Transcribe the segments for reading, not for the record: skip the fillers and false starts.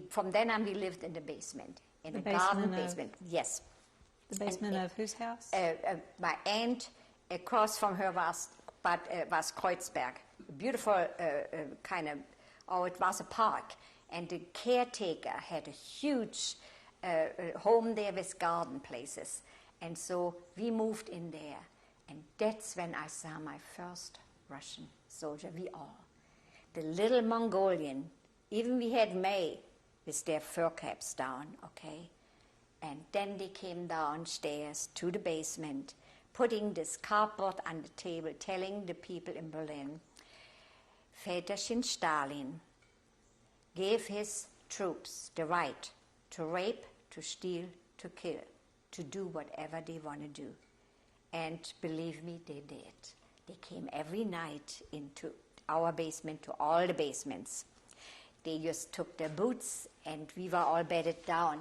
From then on, we lived in the basement, in The a garden basement of- basement. Yes. The basement of whose house? My aunt, across from her was Kreuzberg. A beautiful kind of, it was a park. And the caretaker had a huge home there with garden places. And so we moved in there. And that's when I saw my first Russian soldier, we all. The little Mongolian, even we had May with their fur caps down, okay? And then they came downstairs to the basement, putting this cardboard on the table, telling the people in Berlin, Väterchen Stalin gave his troops the right to rape, to steal, to kill, to do whatever they want to do. And believe me, they did. They came every night into our basement, to all the basements. They just took their boots, and we were all bedded down.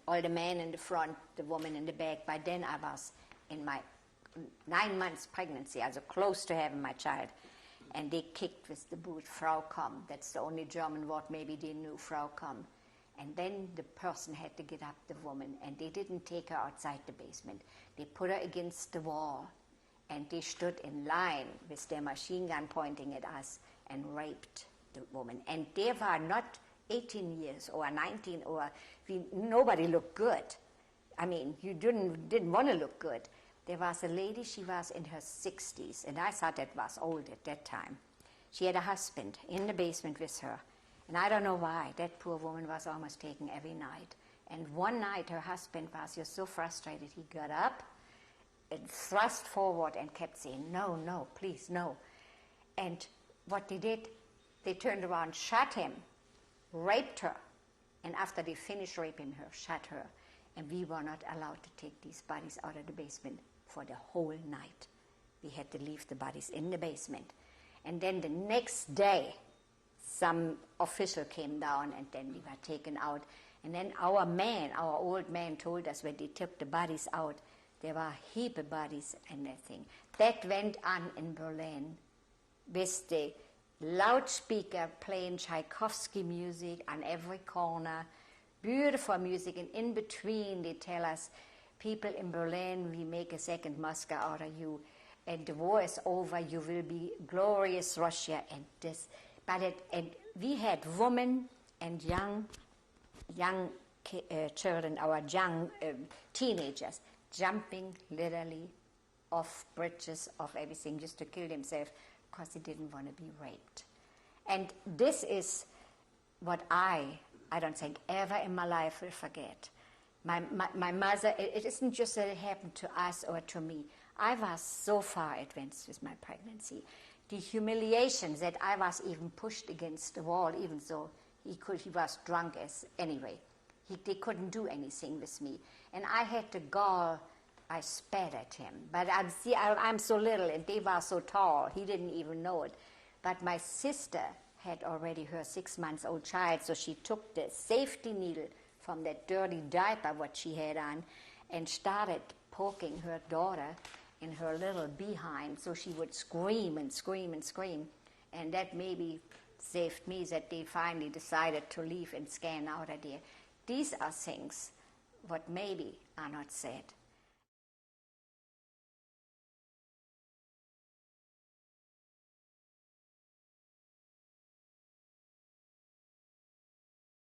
All the men in the front, the woman in the back. By then I was in my 9 months pregnancy, also close to having my child. And they kicked with the boot, Frau komm. That's the only German word maybe they knew, Frau komm. And then the person had to get up, the woman, and they didn't take her outside the basement. They put her against the wall, and they stood in line with their machine gun pointing at us and raped the woman. And they were not 18 years or 19 or nobody looked good. I mean, you didn't want to look good. There was a lady, she was in her 60s, and I thought that was old at that time. She had a husband in the basement with her, and I don't know why. That poor woman was almost taken every night. And one night her husband was just so frustrated, he got up and thrust forward and kept saying, no, no, please, no. And what they did, they turned around, shot him, raped her, and after they finished raping her, shot her. And we were not allowed to take these bodies out of the basement for the whole night. We had to leave the bodies in the basement. And then the next day, some official came down, and then we were taken out. And then our old man told us when they took the bodies out, there were a heap of bodies and that thing. That went on in Berlin with the loudspeaker playing Tchaikovsky music on every corner, beautiful music, and in between they tell us, people in Berlin, we make a second Moscow out of you, and the war is over, you will be glorious Russia, and this. And we had women and young children, our young teenagers, jumping literally off bridges, off everything, just to kill themselves because they didn't want to be raped. And this is what I don't think ever in my life will forget. My mother, it isn't just that it happened to us or to me. I was so far advanced with my pregnancy. The humiliation that I was even pushed against the wall, even though he was drunk as anyway. They couldn't do anything with me. And I had the gall, I spat at him. But I'm so little and they were so tall, he didn't even know it. But my sister had already her 6-month-old child, so she took the safety needle from that dirty diaper what she had on and started poking her daughter in her little behind, so she would scream and scream and scream. And that maybe saved me, that they finally decided to leave and scan out of there. These are things what maybe are not said.